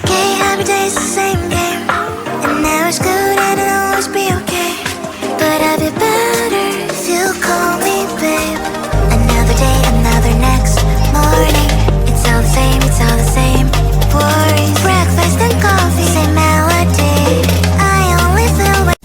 okay, every day's the same game. And now it's good and it'll always be okay. But I'd be better if you call me babe. Another day, another next morning. It's all the same, it's all the same. Worries, breakfast and coffee, same melody. I only feel when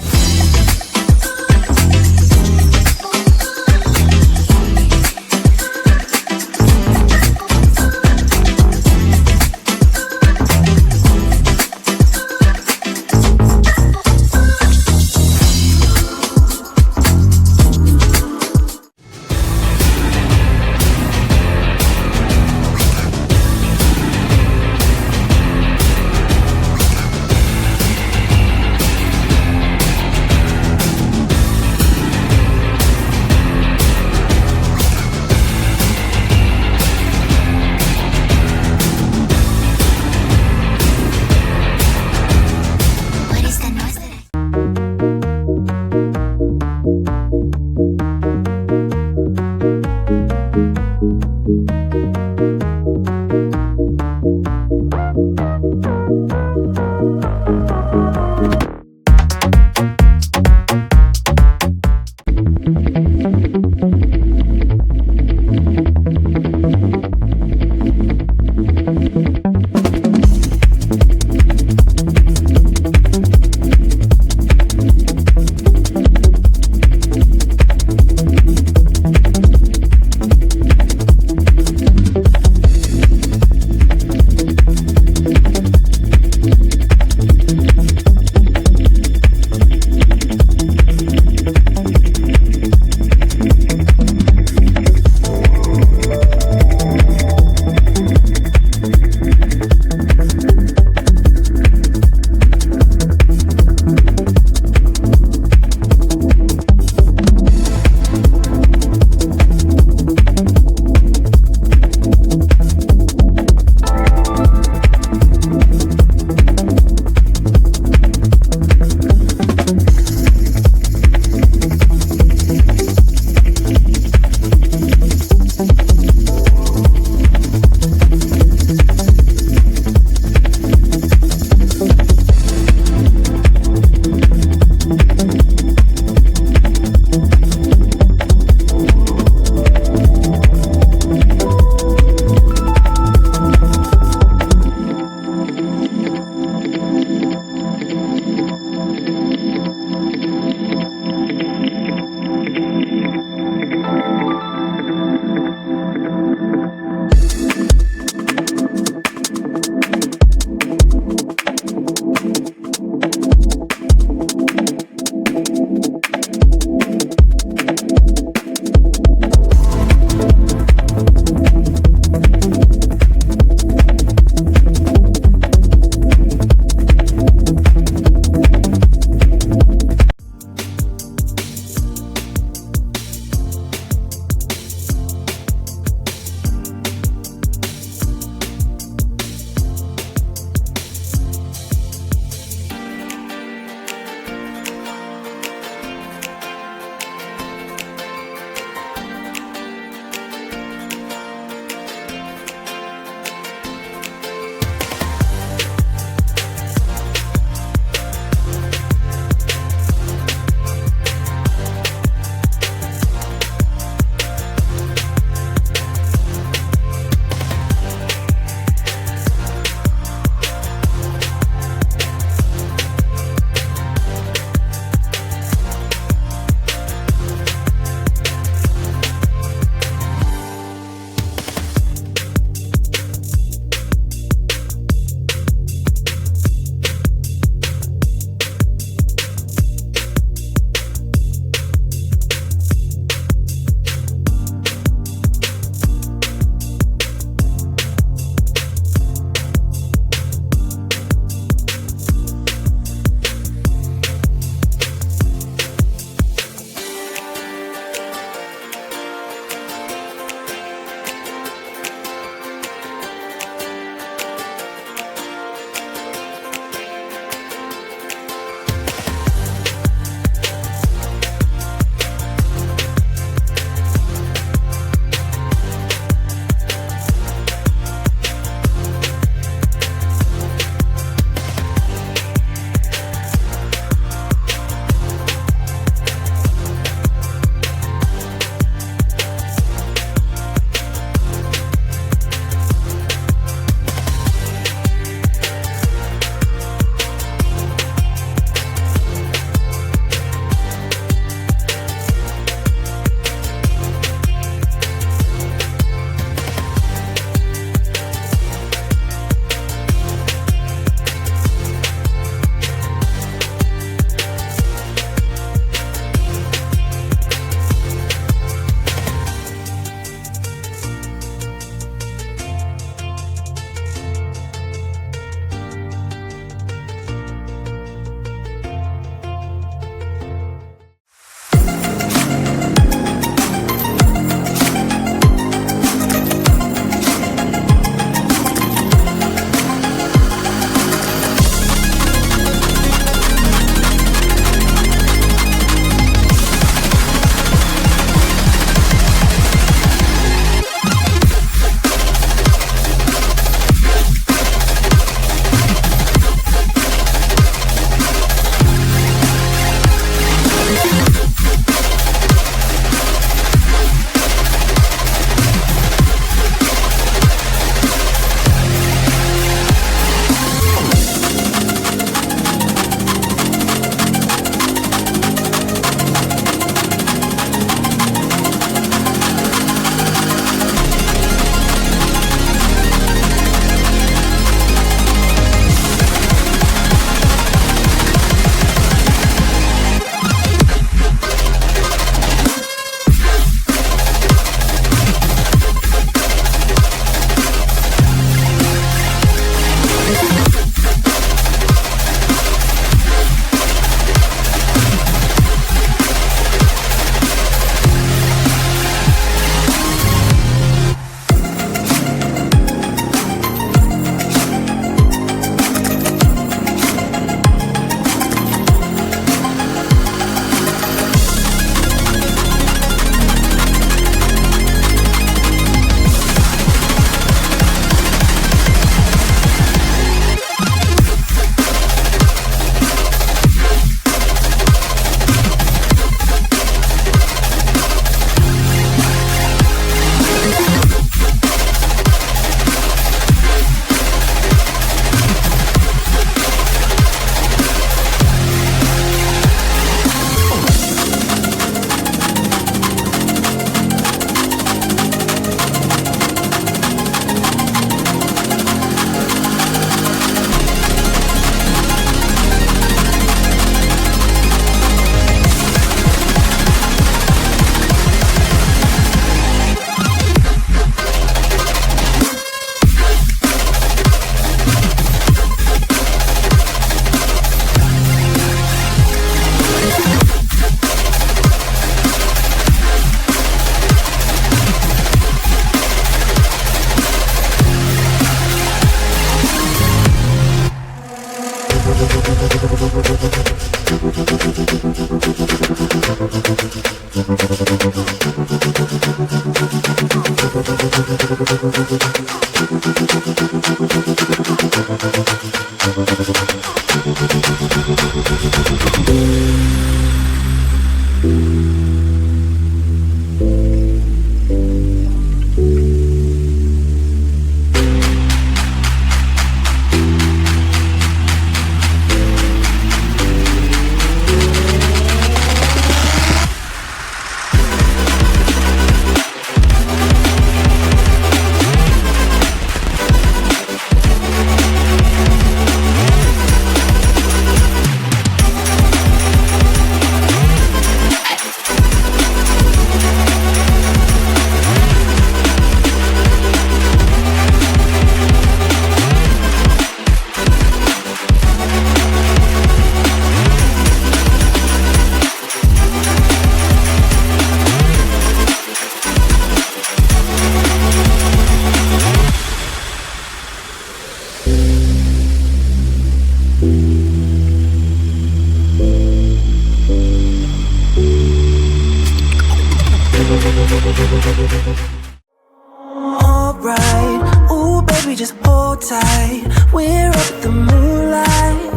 Alright, ooh baby just hold tight. We're up at the moonlight,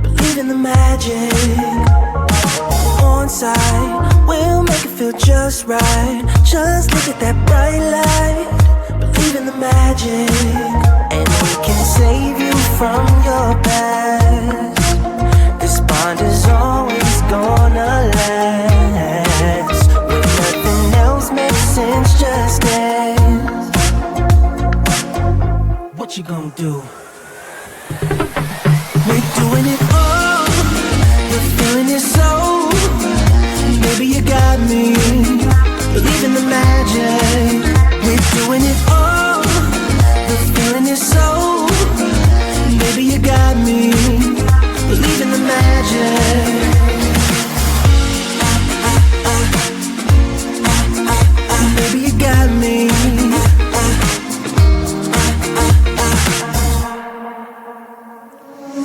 believe in the magic. On side, we'll make it feel just right. Just look at that bright light, believe in the magic. And we can save you from your past. This bond is always gonna last. When nothing else makes sense, just dance. What you gonna do? We're doing it all. We're feeling it so. Baby, you got me. Believe in the magic. We're doing it all. We're feeling it so. Baby, you got me. Believe in the magic. Baby, you got me.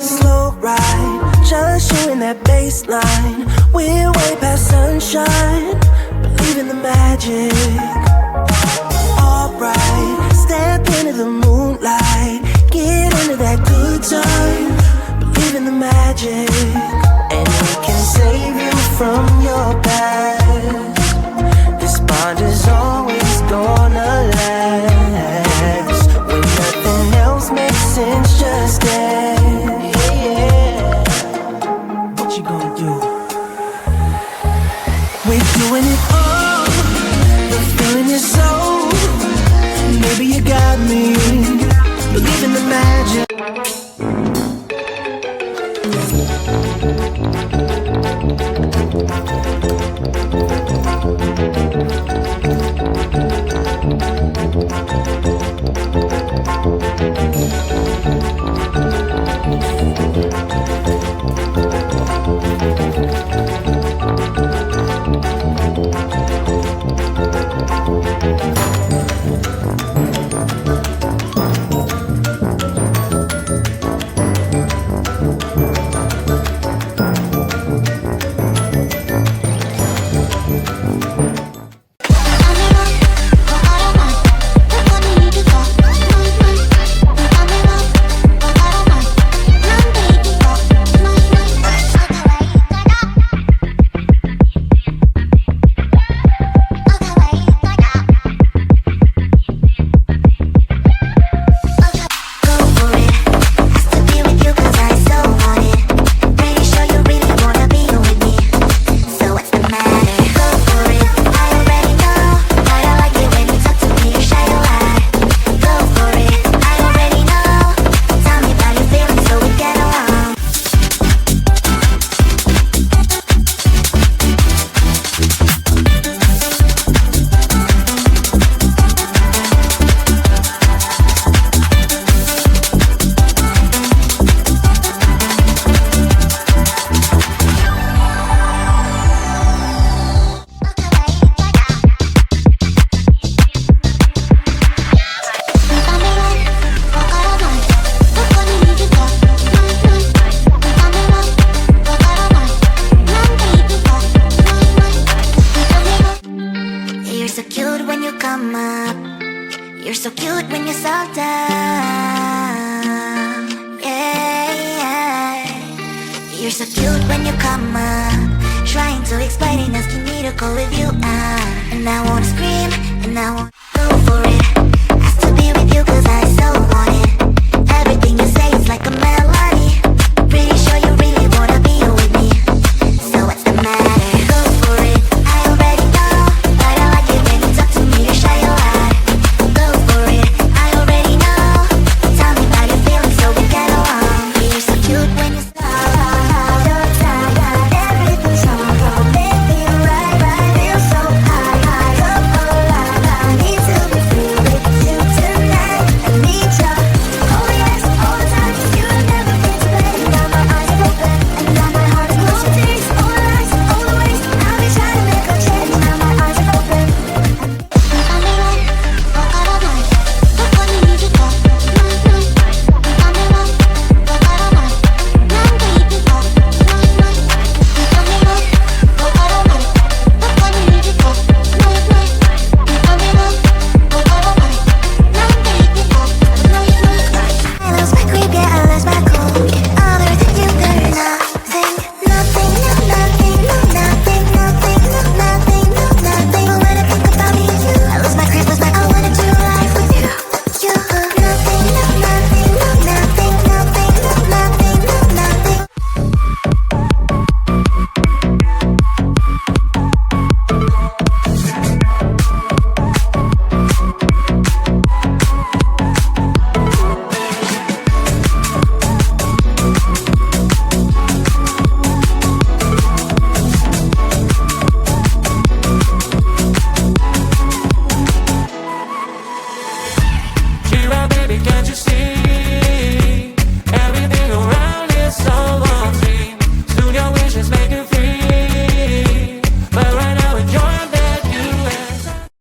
Slow ride, just you in that baseline. We're way past sunshine. Believe in the magic. Alright, step into the moonlight. Get into that good time. Believe in the magic. And we can save you from your past. This bond is always gonna last. When nothing else makes sense, just dance. Yeah. What you gonna do? We're doing it all. We're feeling it so. Baby, you got me. Believe in the magic. You're so cute when you come up, trying to explain it, asking me to go with you. And I wanna scream, and I wanna go for it. Has to be with you 'cause I so want